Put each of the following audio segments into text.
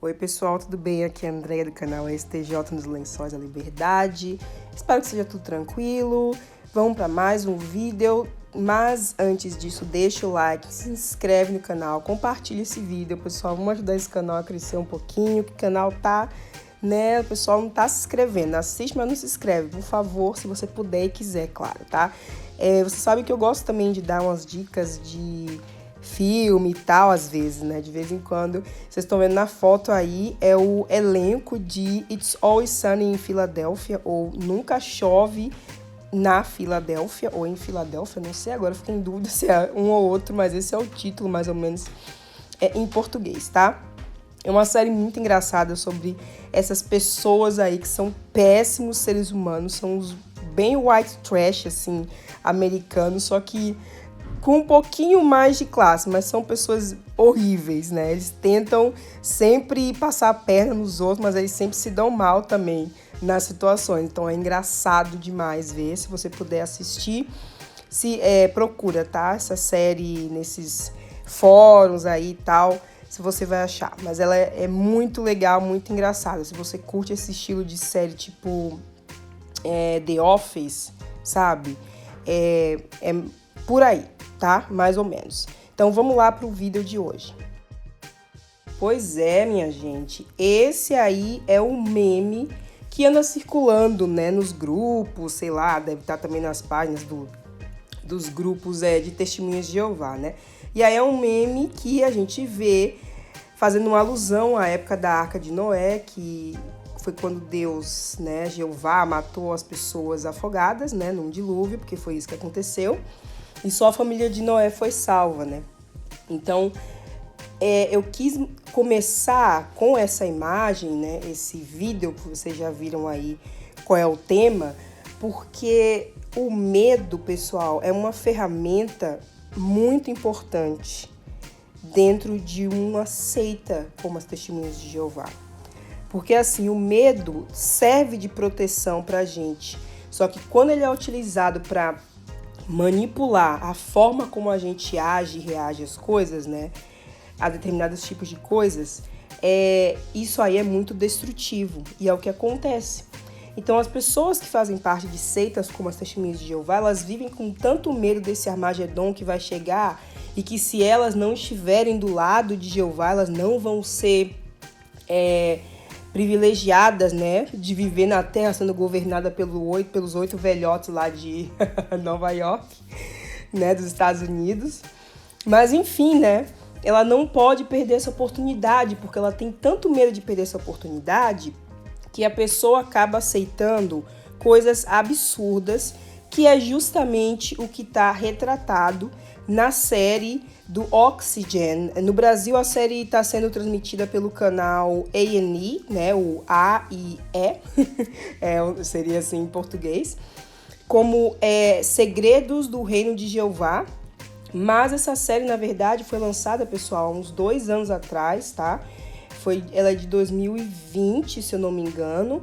Oi pessoal, tudo bem? Aqui é a Andrea do canal STJ nos Lençóis da Liberdade. Espero que seja tudo tranquilo. Vamos para mais um vídeo, mas antes disso deixa o like, se inscreve no canal, compartilha esse vídeo, pessoal. Vamos ajudar esse canal a crescer um pouquinho, que o canal tá, né? O pessoal não tá se inscrevendo, assiste, mas não se inscreve, por favor, se você puder e quiser, claro, tá? Você sabe que eu gosto também de dar umas dicas de filme e tal, às vezes, né? De vez em quando. Vocês estão vendo na foto aí, é o elenco de It's Always Sunny em Filadélfia, ou Nunca Chove na Filadélfia, ou em Filadélfia, não sei agora, fiquei em dúvida se é um ou outro, mas esse é o título, mais ou menos, em português, tá? É uma série muito engraçada sobre essas pessoas aí que são péssimos seres humanos, são os bem white trash, assim, americanos, só que com um pouquinho mais de classe, mas são pessoas horríveis, né? Eles tentam sempre passar a perna nos outros, mas eles sempre se dão mal também nas situações. Então é engraçado demais ver. Se você puder assistir, procura, tá? Essa série nesses fóruns aí e tal, se você vai achar. Mas ela é muito legal, muito engraçada. Se você curte esse estilo de série tipo The Office, sabe? É por aí, tá? Mais ou menos. Então vamos lá pro vídeo de hoje. Pois é, minha gente, esse aí é o meme que anda circulando, né, nos grupos, sei lá, deve estar também nas páginas dos grupos de testemunhas de Jeová, né? E aí é um meme que a gente vê fazendo uma alusão à época da Arca de Noé, que foi quando Deus, né, Jeová, matou as pessoas afogadas, né, num dilúvio, porque foi isso que aconteceu. E só a família de Noé foi salva, né? Então, eu quis começar com essa imagem, né? Esse vídeo que vocês já viram aí, qual é o tema, porque o medo, pessoal, é uma ferramenta muito importante dentro de uma seita como as Testemunhas de Jeová. Porque, assim, o medo serve de proteção pra gente. Só que quando ele é utilizado para manipular a forma como a gente age e reage às coisas, né? A determinados tipos de coisas, isso aí é muito destrutivo e é o que acontece. Então, as pessoas que fazem parte de seitas como as Testemunhas de Jeová, elas vivem com tanto medo desse Armagedon que vai chegar e que se elas não estiverem do lado de Jeová, elas não vão ser privilegiadas, né, de viver na Terra sendo governada pelos 8 velhotes lá de Nova York, né, dos Estados Unidos. Mas enfim, né, ela não pode perder essa oportunidade, porque ela tem tanto medo de perder essa oportunidade que a pessoa acaba aceitando coisas absurdas, que é justamente o que está retratado na série do Oxygen. No Brasil, a série está sendo transmitida pelo canal A&E, né, o A&E, seria assim em português, como Segredos do Reino de Jeová. Mas essa série, na verdade, foi lançada, pessoal, há uns 2 anos atrás, tá? Ela é de 2020, se eu não me engano.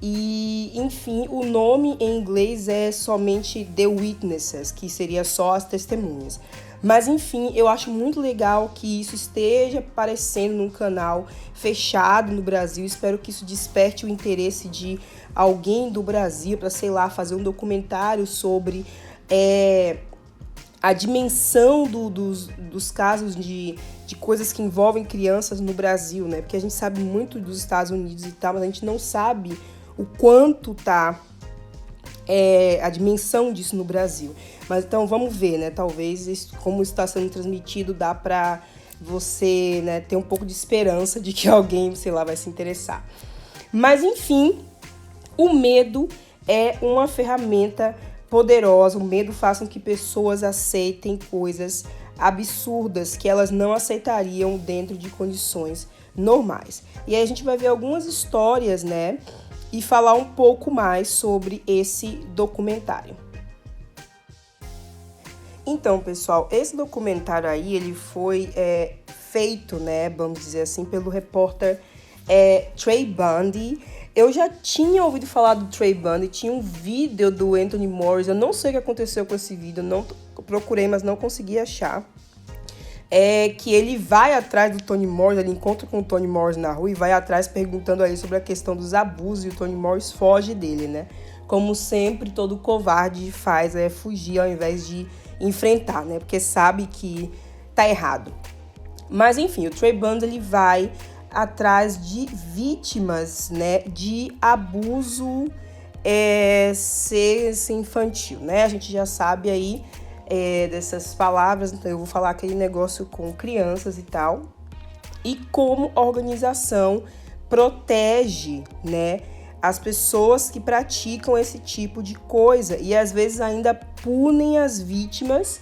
E, enfim, o nome em inglês é somente The Witnesses, que seria só as testemunhas. Mas, enfim, eu acho muito legal que isso esteja aparecendo num canal fechado no Brasil. Espero que isso desperte o interesse de alguém do Brasil para, sei lá, fazer um documentário sobre a dimensão dos casos de coisas que envolvem crianças no Brasil, né? Porque a gente sabe muito dos Estados Unidos e tal, mas a gente não sabe o quanto tá a dimensão disso no Brasil. Mas então vamos ver, né? Talvez como está sendo transmitido dá para você, né, ter um pouco de esperança de que alguém, sei lá, vai se interessar. Mas enfim, o medo é uma ferramenta poderosa. O medo faz com que pessoas aceitem coisas absurdas que elas não aceitariam dentro de condições normais. E aí a gente vai ver algumas histórias, né? E falar um pouco mais sobre esse documentário. Então, pessoal, esse documentário aí, ele foi feito, né, vamos dizer assim, pelo repórter Trey Bundy. Eu já tinha ouvido falar do Trey Bundy, tinha um vídeo do Anthony Morris, eu não sei o que aconteceu com esse vídeo, não procurei, mas não consegui achar. é que ele vai atrás do Tony Morris, ele encontra com o Tony Morris na rua e vai atrás perguntando a ele sobre a questão dos abusos, e o Tony Morris foge dele, né? Como sempre, todo covarde faz é fugir ao invés de enfrentar, né? Porque sabe que tá errado. Mas enfim, o Trey Bundy ele vai atrás de vítimas, né, de abuso sexo infantil, né? A gente já sabe aí dessas palavras, então eu vou falar aquele negócio com crianças e tal. E como a organização protege, né, as pessoas que praticam esse tipo de coisa e às vezes ainda punem as vítimas,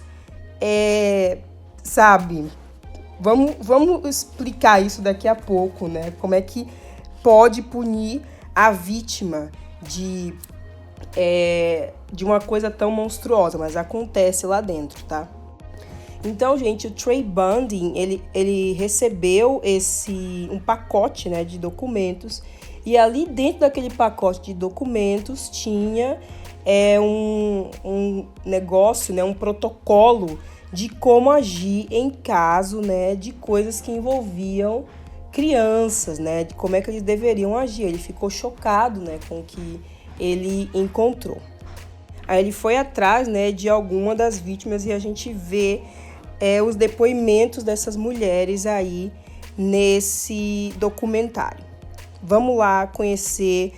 sabe? Vamos explicar isso daqui a pouco, né? Como é que pode punir a vítima de uma coisa tão monstruosa, mas acontece lá dentro, tá? Então, gente, o Trey Bundy, ele recebeu um pacote, né, de documentos, e ali dentro daquele pacote de documentos tinha um negócio, né, um protocolo de como agir em caso, né, de coisas que envolviam crianças, né, de como é que eles deveriam agir. Ele ficou chocado, né, com o que ele encontrou. Aí ele foi atrás, né, de alguma das vítimas e a gente vê os depoimentos dessas mulheres aí nesse documentário. Vamos lá conhecer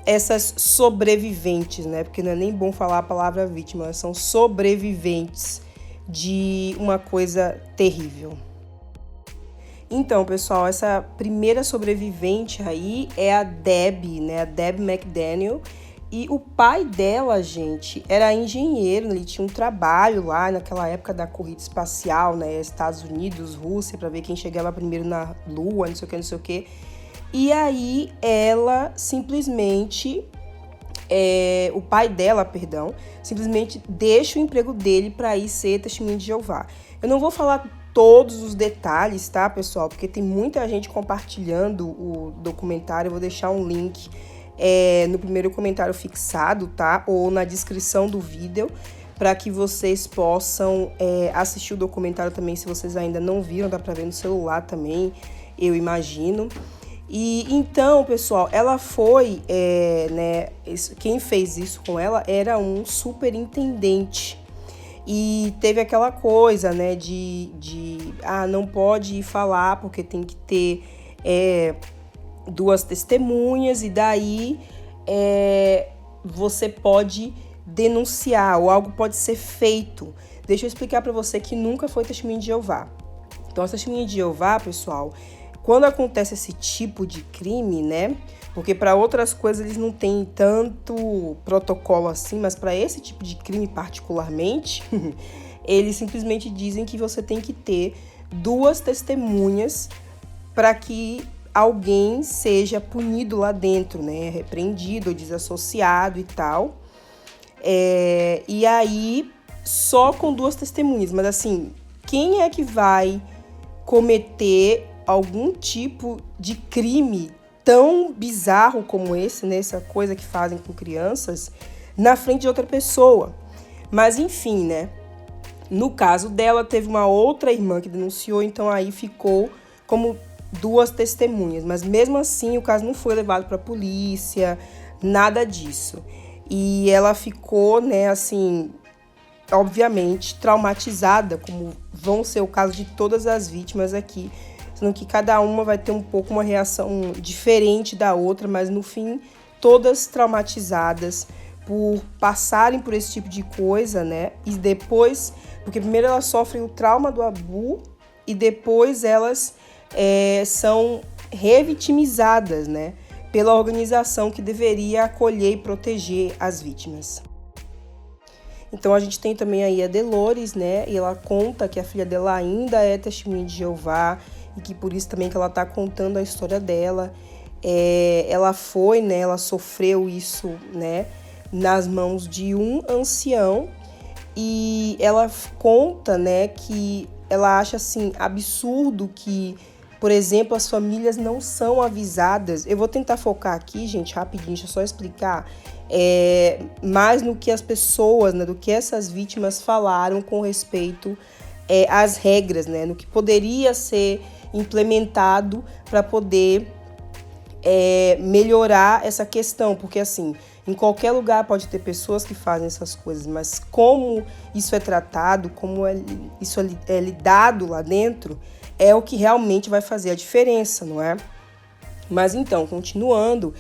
essas sobreviventes, né, porque não é nem bom falar a palavra vítima, elas são sobreviventes de uma coisa terrível. Então, pessoal, essa primeira sobrevivente aí é a Debbie, né? A Debbie McDaniel. E o pai dela, gente, era engenheiro, ele tinha um trabalho lá naquela época da corrida espacial, né? Estados Unidos, Rússia, para ver quem chegava primeiro na Lua, não sei o que, não sei o que. E aí ela simplesmente... o pai dela, simplesmente deixa o emprego dele para ir ser testemunha de Jeová. Eu não vou falar todos os detalhes, tá, pessoal? Porque tem muita gente compartilhando o documentário. Eu vou deixar um link no primeiro comentário fixado, tá? Ou na descrição do vídeo, para que vocês possam assistir o documentário também, se vocês ainda não viram. Dá para ver no celular também, eu imagino. E então, pessoal, ela foi, né, quem fez isso com ela era um superintendente. E teve aquela coisa, né, não pode falar porque tem que ter duas testemunhas e daí você pode denunciar ou algo pode ser feito. Deixa eu explicar para você que nunca foi testemunha de Jeová. Então, a testemunha de Jeová, pessoal, quando acontece esse tipo de crime, né? Porque para outras coisas eles não têm tanto protocolo assim, mas para esse tipo de crime particularmente, eles simplesmente dizem que você tem que ter duas testemunhas para que alguém seja punido lá dentro, né? Repreendido, desassociado e tal. E aí, só com duas testemunhas. Mas assim, quem é que vai cometer algum tipo de crime tão bizarro como esse, né? Essa coisa que fazem com crianças, na frente de outra pessoa? Mas enfim, né? No caso dela, teve uma outra irmã que denunciou, então aí ficou como duas testemunhas. Mas mesmo assim, o caso não foi levado para a polícia, nada disso. E ela ficou, né, assim, obviamente traumatizada, como vão ser o caso de todas as vítimas aqui, sendo que cada uma vai ter um pouco uma reação diferente da outra, mas no fim todas traumatizadas por passarem por esse tipo de coisa, né? E depois, porque primeiro elas sofrem o trauma do abuso e depois elas são revitimizadas, né? Pela organização que deveria acolher e proteger as vítimas. Então a gente tem também aí a Dolores, né? E ela conta que a filha dela ainda é testemunha de Jeová e que por isso também que ela tá contando a história dela. Ela foi, né? Ela sofreu isso, né? Nas mãos de um ancião e ela conta, né? Que ela acha assim absurdo que, por exemplo, as famílias não são avisadas. Eu vou tentar focar aqui, gente, rapidinho, deixa eu só explicar mais no que as pessoas, né, do que essas vítimas falaram com respeito as regras, né, no que poderia ser implementado para poder melhorar essa questão, porque assim, em qualquer lugar pode ter pessoas que fazem essas coisas, mas como isso é tratado, como isso é lidado lá dentro, é o que realmente vai fazer a diferença, não é? Mas então, continuando,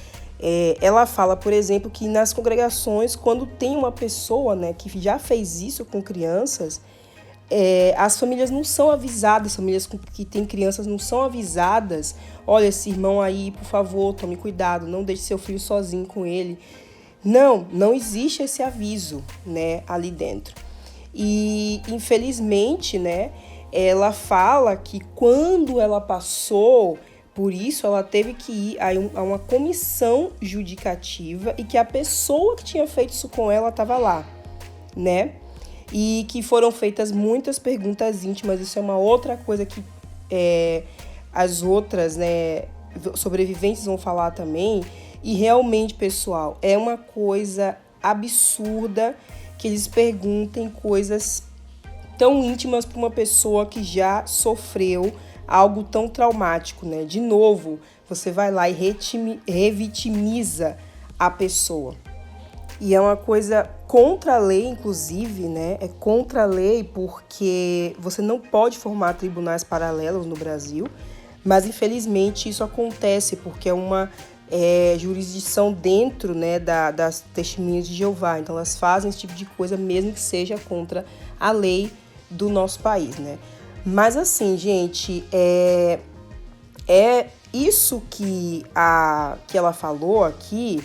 ela fala, por exemplo, que nas congregações, quando tem uma pessoa, né, que já fez isso com crianças, as famílias não são avisadas, famílias que têm crianças não são avisadas. Olha, esse irmão aí, por favor, tome cuidado, não deixe seu filho sozinho com ele. Não existe esse aviso, né, ali dentro. E, infelizmente, né, ela fala que quando ela passou por isso, ela teve que ir a uma comissão judicativa e que a pessoa que tinha feito isso com ela estava lá, né? E que foram feitas muitas perguntas íntimas. Isso é uma outra coisa que as outras, né, sobreviventes vão falar também. E realmente, pessoal, é uma coisa absurda que eles perguntem coisas tão íntimas para uma pessoa que já sofreu algo tão traumático, né? De novo, você vai lá e revitimiza a pessoa. E é uma coisa contra a lei, inclusive, né? É contra a lei porque você não pode formar tribunais paralelos no Brasil, mas infelizmente isso acontece porque é uma jurisdição dentro, né, das testemunhas de Jeová. Então elas fazem esse tipo de coisa mesmo que seja contra a lei do nosso país, né? Mas assim, gente, é isso que ela falou aqui.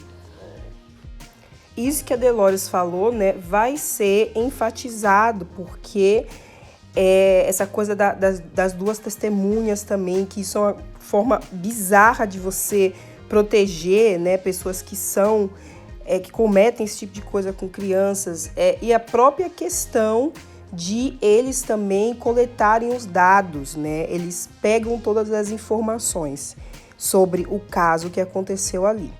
Isso que a Delores falou, né, vai ser enfatizado, porque essa coisa das duas testemunhas também, que isso é uma forma bizarra de você proteger, né, pessoas que são, que cometem esse tipo de coisa com crianças, e a própria questão de eles também coletarem os dados, né, eles pegam todas as informações sobre o caso que aconteceu ali.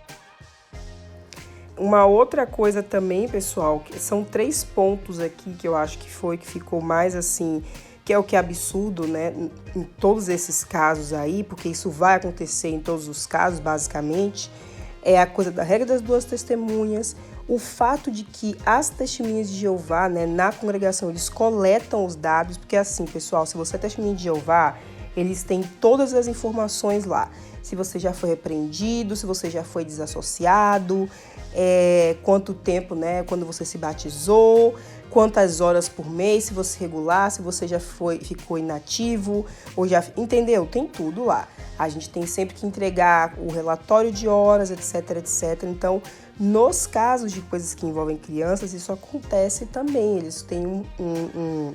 Uma outra coisa também, pessoal, que são 3 pontos aqui que eu acho que ficou mais assim, que é o que é absurdo, né, em todos esses casos aí, porque isso vai acontecer em todos os casos, basicamente, é a coisa da regra das duas testemunhas, o fato de que as testemunhas de Jeová, né, na congregação, eles coletam os dados, porque assim, pessoal, se você é testemunha de Jeová, eles têm todas as informações lá. Se você já foi repreendido, se você já foi desassociado, quanto tempo, né, quando você se batizou, quantas horas por mês, se você regular, se você já ficou inativo, ou já, entendeu? Tem tudo lá. A gente tem sempre que entregar o relatório de horas, etc, etc. Então, nos casos de coisas que envolvem crianças, isso acontece também. Eles têm um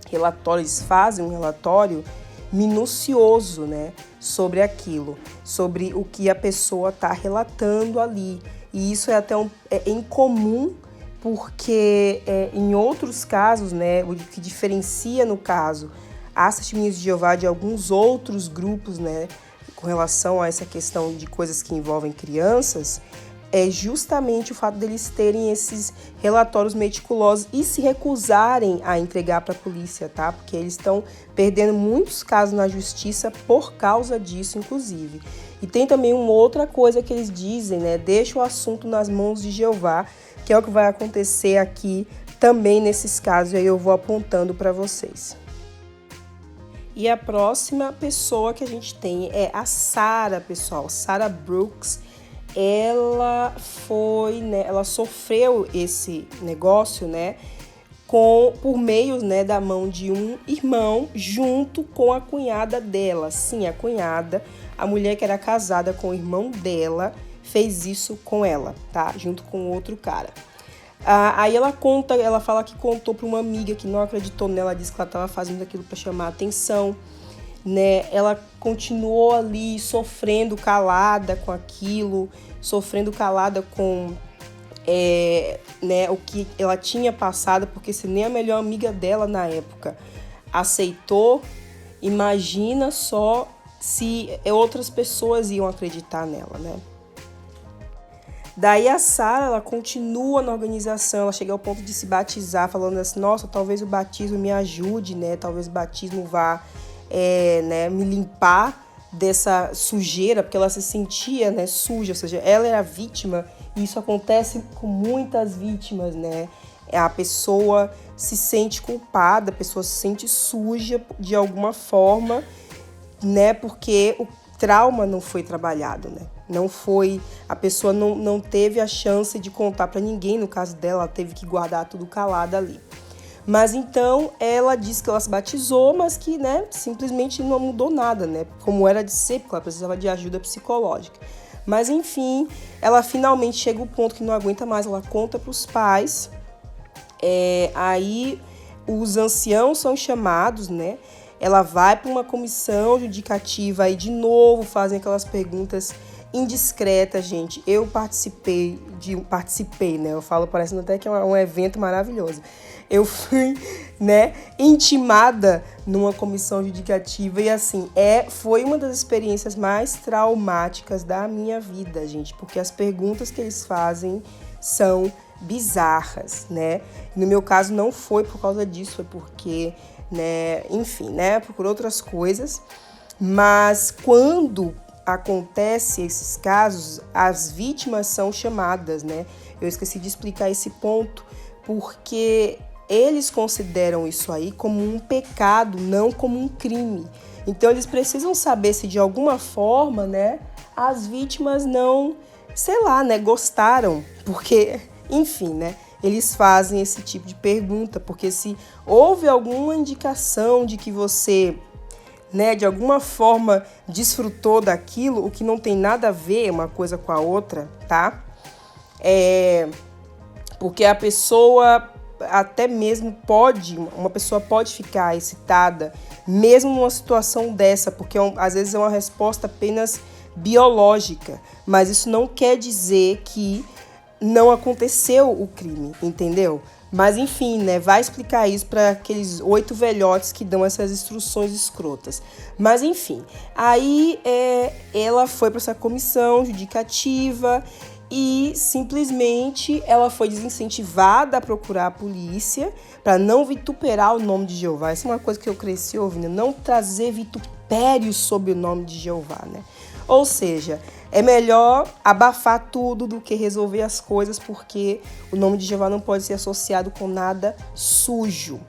relatório, eles fazem um relatório minucioso, né, sobre aquilo, sobre o que a pessoa está relatando ali. E isso é até incomum, porque em outros casos, né, o que diferencia no caso as testemunhas de Jeová de alguns outros grupos, né, com relação a essa questão de coisas que envolvem crianças, é justamente o fato deles terem esses relatórios meticulosos e se recusarem a entregar para a polícia, tá? Porque eles estão perdendo muitos casos na justiça por causa disso, inclusive. E tem também uma outra coisa que eles dizem, né? Deixa o assunto nas mãos de Jeová, que é o que vai acontecer aqui também nesses casos, e aí eu vou apontando para vocês. E a próxima pessoa que a gente tem é a Sarah, pessoal. Sarah Brooks. Ela sofreu esse negócio, né, por meio, né, da mão de um irmão junto com a cunhada dela. Sim, a cunhada, a mulher que era casada com o irmão dela, fez isso com ela, tá? Junto com outro cara. Aí ela fala que contou para uma amiga que não acreditou nela, disse que ela estava fazendo aquilo para chamar a atenção, né? Ela continuou ali sofrendo calada com aquilo, sofrendo calada com né, o que ela tinha passado, porque se nem a melhor amiga dela na época aceitou, imagina só se outras pessoas iam acreditar nela, né? Daí a Sara, ela continua na organização, ela chega ao ponto de se batizar, falando assim, nossa, talvez o batismo me ajude, né? Talvez o batismo vá né, me limpar dessa sujeira, porque ela se sentia, né, suja, ou seja, ela era vítima, e isso acontece com muitas vítimas, né? A pessoa se sente culpada, a pessoa se sente suja de alguma forma, né? Porque o trauma não foi trabalhado, né? Não foi, a pessoa não teve a chance de contar para ninguém, no caso dela, ela teve que guardar tudo calada ali. Mas então ela disse que ela se batizou, mas que, né, simplesmente não mudou nada, né? Como era de ser, porque ela precisava de ajuda psicológica. Mas enfim, ela finalmente chega ao ponto que não aguenta mais, ela conta para os pais. Aí os anciãos são chamados, né? Ela vai para uma comissão judicativa aí de novo, fazem aquelas perguntas indiscretas, gente. Eu participei, né? Eu falo parecendo até que é um evento maravilhoso. Eu fui, né, intimada numa comissão judicativa e assim, foi uma das experiências mais traumáticas da minha vida, gente, porque as perguntas que eles fazem são bizarras, né? No meu caso não foi por causa disso, foi porque, né, enfim, né, por outras coisas. Mas quando acontece esses casos, as vítimas são chamadas, né? Eu esqueci de explicar esse ponto, porque eles consideram isso aí como um pecado, não como um crime. Então eles precisam saber se de alguma forma, né, as vítimas não, sei lá, né, gostaram, porque, enfim, né, eles fazem esse tipo de pergunta, porque se houve alguma indicação de que você, né, de alguma forma desfrutou daquilo, o que não tem nada a ver uma coisa com a outra, tá? Porque a pessoa até mesmo uma pessoa pode ficar excitada, mesmo numa situação dessa, porque às vezes é uma resposta apenas biológica, mas isso não quer dizer que não aconteceu o crime, entendeu? Mas enfim, né, vai explicar isso para aqueles 8 velhotes que dão essas instruções escrotas. Mas enfim, aí ela foi para essa comissão judicativa e simplesmente ela foi desincentivada a procurar a polícia para não vituperar o nome de Jeová. Essa é uma coisa que eu cresci ouvindo, não trazer vitupério sobre o nome de Jeová, né? Ou seja, é melhor abafar tudo do que resolver as coisas, porque o nome de Jeová não pode ser associado com nada sujo.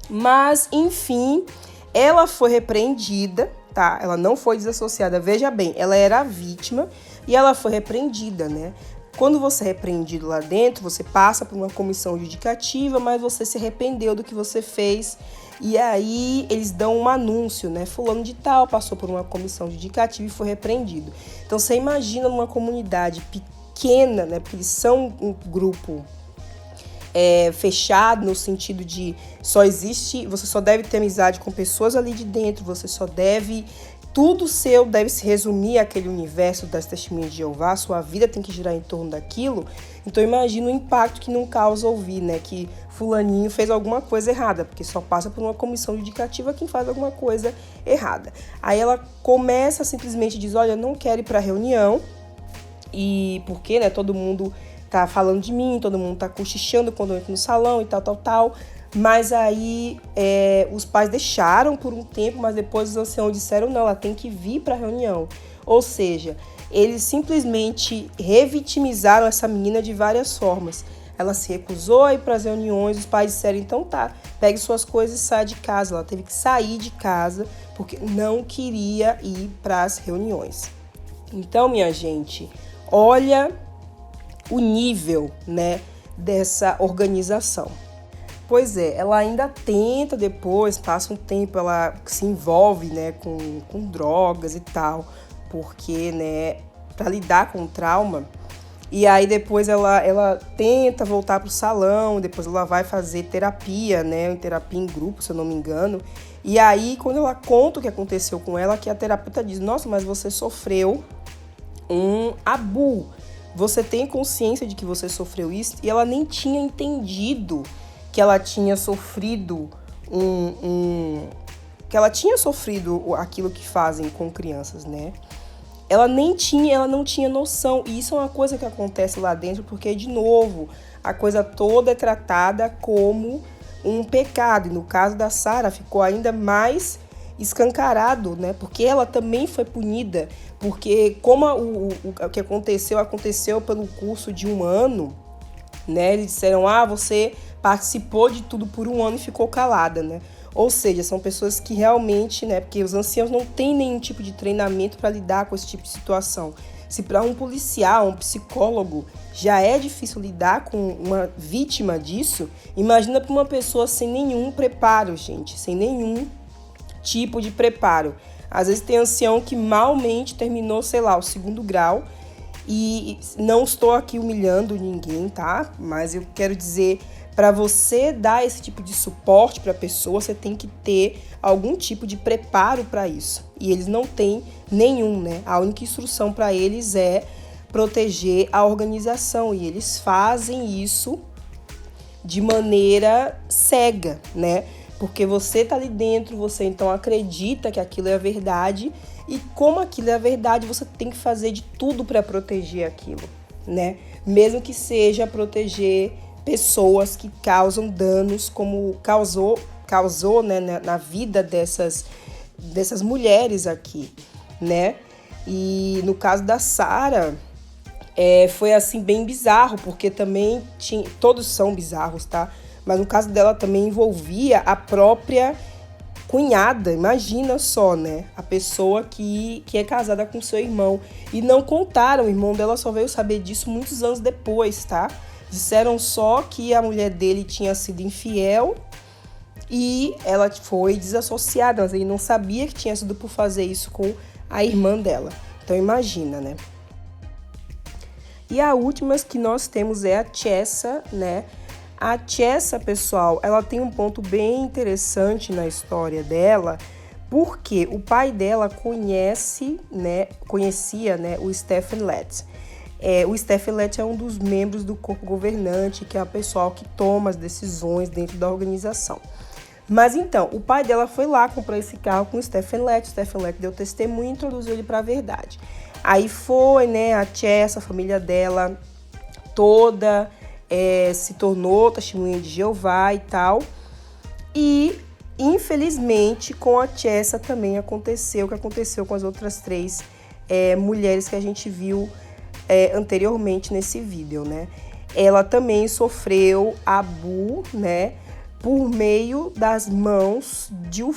Mas, enfim, ela foi repreendida, tá? Ela não foi desassociada. Veja bem, ela era a vítima e ela foi repreendida, né? Quando você é repreendido lá dentro, você passa por uma comissão judicativa, mas você se arrependeu do que você fez. E aí eles dão um anúncio, né? Fulano de tal passou por uma comissão judicativa e foi repreendido. Então você imagina numa comunidade pequena, né? Porque eles são um grupo fechado no sentido de você só deve ter amizade com pessoas ali de dentro, tudo seu deve se resumir àquele universo das testemunhas de Jeová, sua vida tem que girar em torno daquilo. Então imagina o impacto que não causa ouvir, né, que fulaninho fez alguma coisa errada, porque só passa por uma comissão judicativa quem faz alguma coisa errada. Aí ela começa simplesmente diz, olha, eu não quero ir para a reunião, e porque, né, todo mundo tá falando de mim, todo mundo tá cochichando quando eu entro no salão e tal. Mas aí os pais deixaram por um tempo, mas depois os anciãos disseram, não, ela tem que vir para a reunião. Ou seja, eles simplesmente revitimizaram essa menina de várias formas. Ela se recusou a ir para as reuniões, os pais disseram, então tá, pegue suas coisas e saia de casa. Ela teve que sair de casa porque não queria ir para as reuniões. Então, minha gente, olha o nível, né, dessa organização. Pois é, ela ainda tenta depois, passa um tempo, ela se envolve, né, com drogas e tal, porque, né, para lidar com o trauma. E aí depois ela tenta voltar pro salão, depois ela vai fazer terapia, né, terapia em grupo, se eu não me engano. E aí, quando ela conta o que aconteceu com ela, que a terapeuta diz, nossa, mas você sofreu um abuso. Você tem consciência de que você sofreu isso? E ela nem tinha entendido que ela tinha sofrido que ela tinha sofrido aquilo que fazem com crianças, né? ela não tinha noção. E isso é uma coisa que acontece lá dentro, porque, de novo, a coisa toda é tratada como um pecado. E no caso da Sarah, ficou ainda mais escancarado, né? Porque ela também foi punida, porque como o que aconteceu pelo curso de 1 ano, né? Eles disseram, você participou de tudo por 1 ano e ficou calada, né? Ou seja, são pessoas que realmente, né? Porque os anciãos não têm nenhum tipo de treinamento para lidar com esse tipo de situação. Se para um policial, um psicólogo, já é difícil lidar com uma vítima disso, imagina para uma pessoa sem nenhum preparo, gente, sem nenhum tipo de preparo. Às vezes tem ancião que malmente terminou, sei lá, o 2º grau, e não estou aqui humilhando ninguém, tá? Mas eu quero dizer, para você dar esse tipo de suporte para a pessoa, você tem que ter algum tipo de preparo para isso. E eles não têm nenhum, né? A única instrução para eles é proteger a organização, e eles fazem isso de maneira cega, né? Porque você tá ali dentro, você então acredita que aquilo é a verdade, e como aquilo é a verdade, você tem que fazer de tudo para proteger aquilo, né? Mesmo que seja proteger pessoas que causam danos, como causou, né, na vida dessas mulheres aqui, né? E no caso da Sarah, foi assim bem bizarro, porque também todos são bizarros, tá? Mas no caso dela também envolvia a própria cunhada, imagina só, né? A pessoa que é casada com seu irmão. E não contaram, o irmão dela só veio saber disso muitos anos depois, tá? Disseram só que a mulher dele tinha sido infiel e ela foi desassociada, mas ele não sabia que tinha sido por fazer isso com a irmã dela. Então imagina, né? E a última que nós temos é a Chessa, né? A Chessa, pessoal, ela tem um ponto bem interessante na história dela, porque o pai dela conhecia, né, o Stephen Lett. O Stephen Lett é um dos membros do corpo governante, que é o pessoal que toma as decisões dentro da organização. Mas então, o pai dela foi lá comprar esse carro com o Stephen Lett. O Stephen Lett deu testemunho e introduziu ele para a verdade. Aí foi, né, a Chessa, a família dela toda se tornou testemunha de Jeová e tal. E, infelizmente, com a Chessa também aconteceu o que aconteceu com as outras 3 mulheres que a gente viu anteriormente nesse vídeo, né? Ela também sofreu abuso, né, por meio das mãos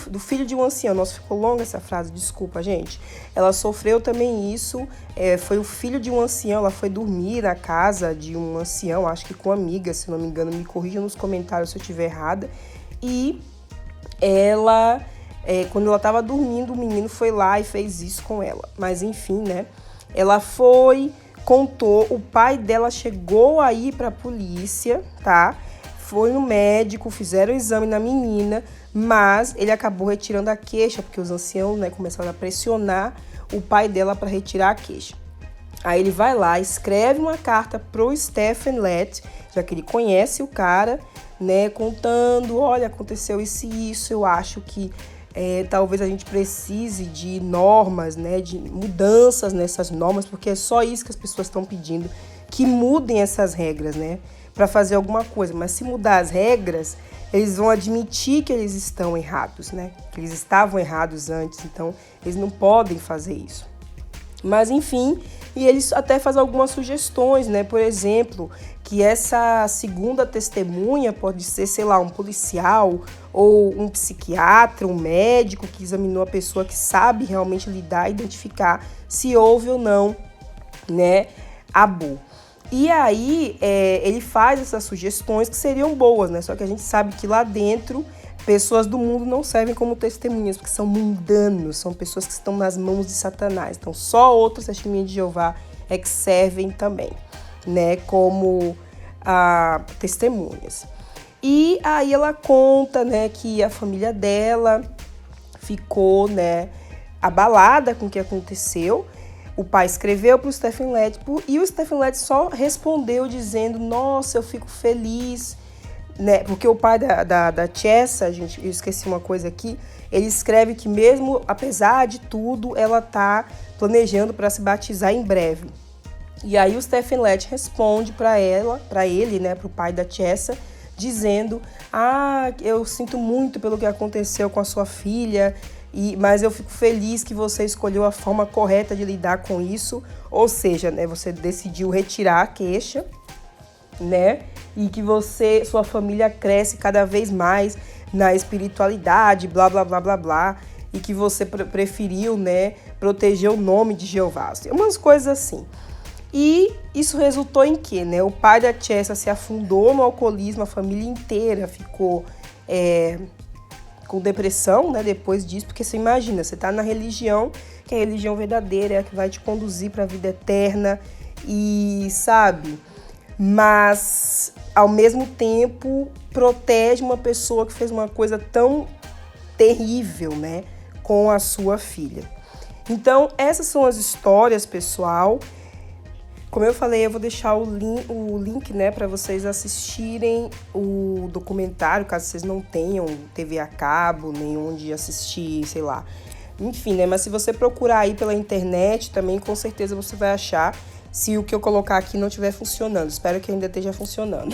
do filho de um ancião. Nossa, ficou longa essa frase, desculpa, gente. Ela sofreu também isso, foi o filho de um ancião, ela foi dormir na casa de um ancião, acho que com amiga, se não me engano, me corrija nos comentários se eu estiver errada. E ela, quando ela estava dormindo, o menino foi lá e fez isso com ela. Mas enfim, né, ela contou, o pai dela chegou aí para a polícia, tá? Foi no médico, fizeram o exame na menina, mas ele acabou retirando a queixa, porque os anciãos, né, começaram a pressionar o pai dela para retirar a queixa. Aí ele vai lá, escreve uma carta pro Stephen Lett, já que ele conhece o cara, né, contando, olha, aconteceu isso e isso, eu acho que talvez a gente precise de normas, né, de mudanças nessas normas, porque é só isso que as pessoas estão pedindo, que mudem essas regras, né, para fazer alguma coisa. Mas se mudar as regras, eles vão admitir que eles estão errados, né, que eles estavam errados antes, então eles não podem fazer isso. Mas enfim, e eles até fazem algumas sugestões, né, por exemplo, que essa segunda testemunha pode ser, sei lá, um policial ou um psiquiatra, um médico que examinou a pessoa, que sabe realmente lidar e identificar se houve ou não, né, abuso. E aí ele faz essas sugestões que seriam boas, né? Só que a gente sabe que lá dentro pessoas do mundo não servem como testemunhas, porque são mundanos, são pessoas que estão nas mãos de Satanás. Então só outras testemunhas de Jeová é que servem também, né? Como testemunhas. E aí ela conta, né, que a família dela ficou, né, abalada com o que aconteceu. O pai escreveu para o Stephen Lett e o Stephen Lett só respondeu dizendo: nossa, eu fico feliz, né? Porque o pai da Chessa, gente, eu esqueci uma coisa aqui, ele escreve que mesmo, apesar de tudo, ela tá planejando para se batizar em breve. E aí o Stephen Lett responde para ele, né, pro pai da Chessa, dizendo: eu sinto muito pelo que aconteceu com a sua filha, mas eu fico feliz que você escolheu a forma correta de lidar com isso. Ou seja, né, você decidiu retirar a queixa, né, e que sua família cresce cada vez mais na espiritualidade, blá, blá, blá, blá, blá, e que você preferiu, né, proteger o nome de Jeová. Umas coisas assim. E isso resultou em quê, né? O pai da Chessa se afundou no alcoolismo, a família inteira ficou com depressão, né? Depois disso, porque você imagina, você tá na religião, que é a religião verdadeira, é a que vai te conduzir para a vida eterna, e sabe? Mas, ao mesmo tempo, protege uma pessoa que fez uma coisa tão terrível, né? Com a sua filha. Então, essas são as histórias, pessoal. Como eu falei, eu vou deixar o link, né, para vocês assistirem o documentário, caso vocês não tenham TV a cabo, nem onde assistir, sei lá. Enfim, né, mas se você procurar aí pela internet também, com certeza você vai achar, se o que eu colocar aqui não estiver funcionando. Espero que ainda esteja funcionando.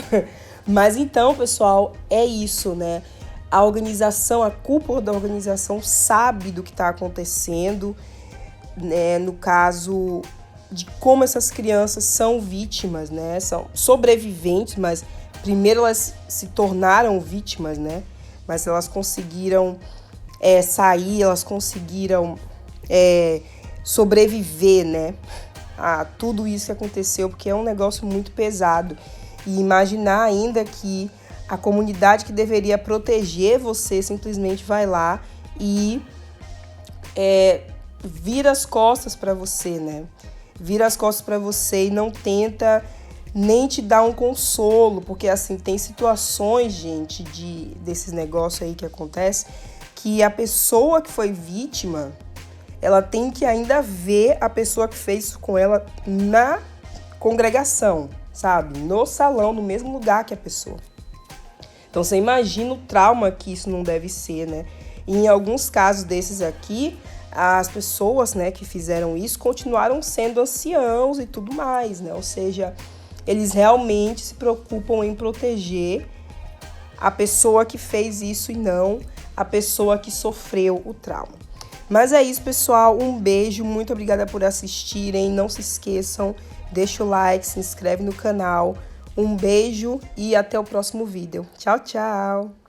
Mas então, pessoal, é isso, né? A organização, a cúpula da organização sabe do que está acontecendo, né, no caso de como essas crianças são vítimas, né? São sobreviventes, mas primeiro elas se tornaram vítimas, né? Mas elas conseguiram sair, elas conseguiram sobreviver, né? A tudo isso que aconteceu, porque é um negócio muito pesado. E imaginar ainda que a comunidade que deveria proteger você simplesmente vai lá e vira as costas para você, né? Vira as costas para você e não tenta nem te dar um consolo, porque assim, tem situações, gente, desses negócios aí que acontece, que a pessoa que foi vítima, ela tem que ainda ver a pessoa que fez isso com ela na congregação, sabe? No salão, no mesmo lugar que a pessoa. Então você imagina o trauma que isso não deve ser, né? E em alguns casos desses aqui, as pessoas, né, que fizeram isso continuaram sendo anciãos e tudo mais, né? Ou seja, eles realmente se preocupam em proteger a pessoa que fez isso e não a pessoa que sofreu o trauma. Mas é isso, pessoal. Um beijo, muito obrigada por assistirem. Não se esqueçam, deixa o like, se inscreve no canal. Um beijo e até o próximo vídeo. Tchau, tchau!